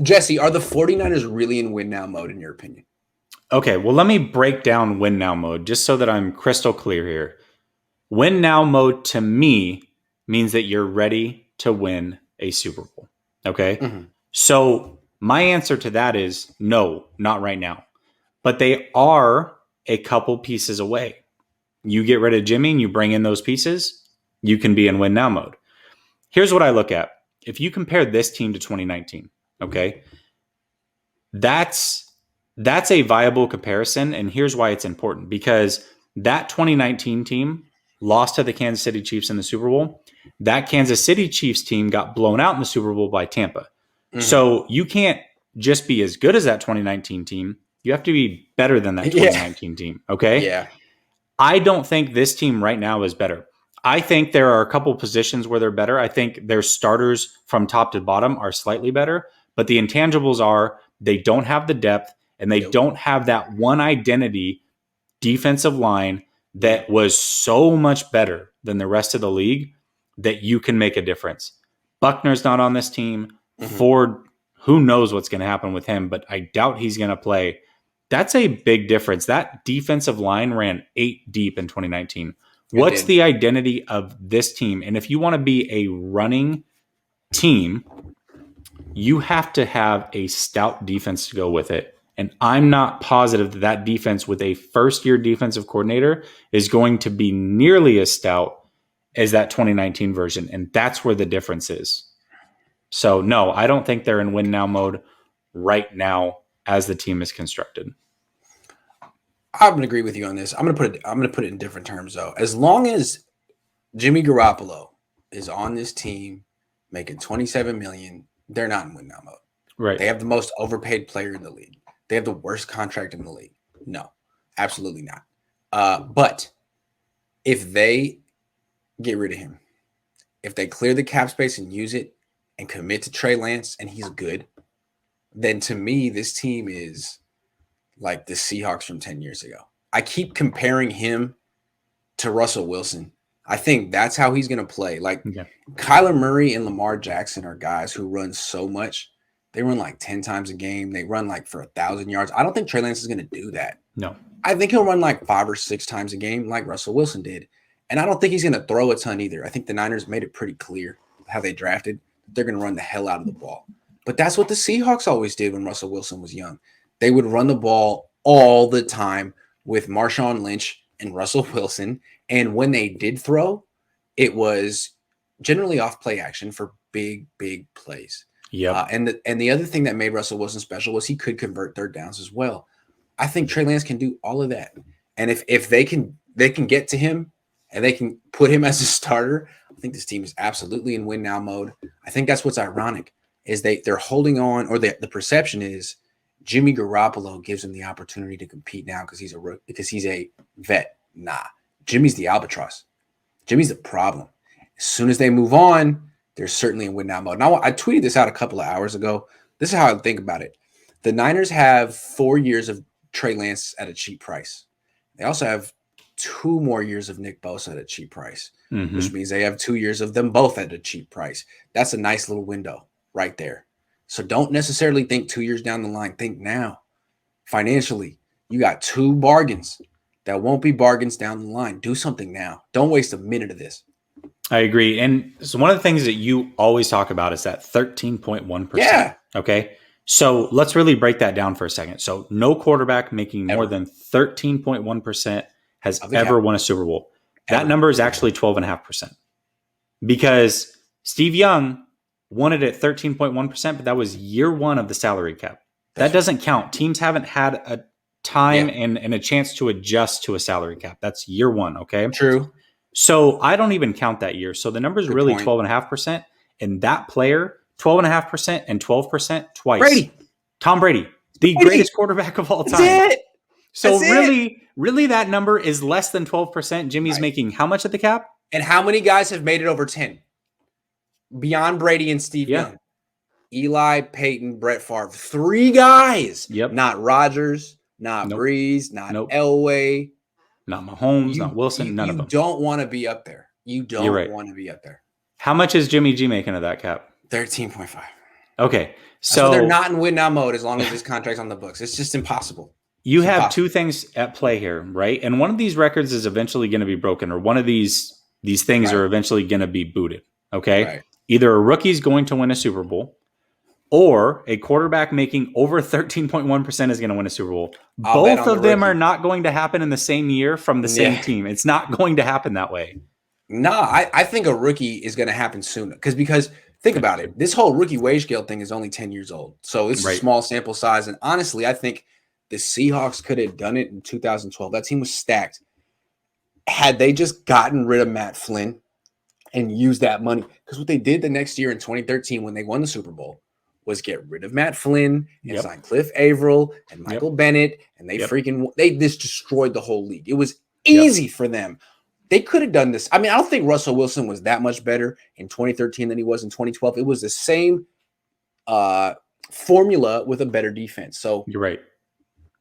Jesse, are the 49ers really in win now mode in your opinion? Okay, well, let me break down win now mode just so that I'm crystal clear here. Win now mode to me means that you're ready to win a Super Bowl. Okay. Mm-hmm. So my answer to that is no, not right now. But they are a couple pieces away. You get rid of Jimmy and you bring in those pieces, you can be in win now mode. Here's what I look at. If you compare this team to 2019, okay, that's a viable comparison. And here's why it's important, because that 2019 team lost to the Kansas City Chiefs in the Super Bowl. That Kansas City Chiefs team got blown out in the Super Bowl by Tampa. Mm-hmm. So you can't just be as good as that 2019 team. You have to be better than that 2019 team. Okay. Yeah. I don't think this team right now is better. I think there are a couple positions where they're better. I think their starters from top to bottom are slightly better, but the intangibles are they don't have the depth and they don't have that one identity defensive line that was so much better than the rest of the league that you can make a difference. Buckner's not on this team. Mm-hmm. Ford, who knows what's going to happen with him, but I doubt he's going to play. That's a big difference. That defensive line ran 8 deep in 2019. What's the identity of this team? And if you want to be a running team, you have to have a stout defense to go with it. And I'm not positive that that defense with a first-year defensive coordinator is going to be nearly as stout as that 2019 version. And that's where the difference is. So, no, I don't think they're in win now mode right now as the team is constructed. I'm going to agree with you on this. I'm going to put it in different terms, though. As long as Jimmy Garoppolo is on this team making $27 million, they're not in win now mode. Right. They have the most overpaid player in the league. They have the worst contract in the league. No, absolutely not. But if they get rid of him, if they clear the cap space and use it and commit to Trey Lance and he's good, then to me, this team is like the Seahawks from 10 years ago. I keep comparing him to Russell Wilson. I think that's how he's going to play. Like Kyler Murray and Lamar Jackson are guys who run so much. They run like 10 times a game. They run like for 1,000 yards. I don't think Trey Lance is going to do that. No. I think he'll run like 5 or 6 times a game like Russell Wilson did. And I don't think he's going to throw a ton either. I think the Niners made it pretty clear how they drafted. They're going to run the hell out of the ball. But that's what the Seahawks always did when Russell Wilson was young. They would run the ball all the time with Marshawn Lynch and Russell Wilson. And when they did throw, it was generally off play action for big, big plays. Yeah. And the other thing that made Russell Wilson special was he could convert third downs as well. I think Trey Lance can do all of that. And if they can get to him and they can put him as a starter, I think this team is absolutely in win now mode. I think that's what's ironic is they're holding on, or the perception is Jimmy Garoppolo gives him the opportunity to compete now because he's a vet. Nah, Jimmy's the albatross. Jimmy's the problem. As soon as they move on, they're certainly in win now mode. Now, I tweeted this out a couple of hours ago. This is how I think about it. The Niners have 4 years of Trey Lance at a cheap price. They also have 2 more years of Nick Bosa at a cheap price, which means they have 2 years of them both at a cheap price. That's a nice little window right there. So don't necessarily think 2 years down the line. Think now. Financially, you got 2 bargains that won't be bargains down the line. Do something now. Don't waste a minute of this. I agree. And so one of the things that you always talk about is that 13.1%. Yeah. Okay. So let's really break that down for a second. So no quarterback making more than 13.1% has ever won a Super Bowl. That number is actually 12.5%. Because Steve Young won it at 13.1%, but that was year 1 of the salary cap. That doesn't count. Teams haven't had a time and a chance to adjust to a salary cap. That's year 1, okay? True. So I don't even count that year. So the number is really 12.5%. And that player, 12.5% and 12% twice. Brady. Tom Brady, the greatest quarterback of all time. That's it. So really that number is less than 12%. Jimmy's making how much at the cap? And how many guys have made it over 10? Beyond Brady and Steve Young. Eli, Peyton, Brett Favre. 3 guys. Yep. Not Rodgers, not Breeze, not Elway. Not Mahomes, not Wilson, none of them. You don't want to be up there. You don't want to be up there. How much is Jimmy G making of that cap? 13.5. Okay. That's why they're So not in WinNow mode as long as this contract's on the books. It's just impossible. you It's have impossible. two things at play here, right? And one of these records is eventually going to be broken, or one of these things Right. are eventually going to be booted. Okay. Right. Either a rookie's going to win a Super Bowl, or a quarterback making over 13.1% is going to win a Super Bowl. I'll bet Both on the of them are rookie. not going to happen in the same year from the same Yeah. team. It's not going to happen that way. No, I think a rookie is going to happen sooner because think about it. This whole rookie wage scale thing is only 10 years old. So it's a Right. small sample size. And honestly, I think the Seahawks could have done it in 2012. That team was stacked. Had they just gotten rid of Matt Flynn and used that money, because what they did the next year in 2013 when they won the Super Bowl was get rid of Matt Flynn and Yep. sign Cliff Averill and Michael Bennett, and they Yep. they just destroyed the whole league. It was easy for them. They could have done this. I mean, I don't think Russell Wilson was that much better in 2013 than he was in 2012. It was the same formula with a better defense. So You're right.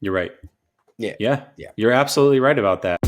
You're right. Yeah. Yeah. You're absolutely right about that.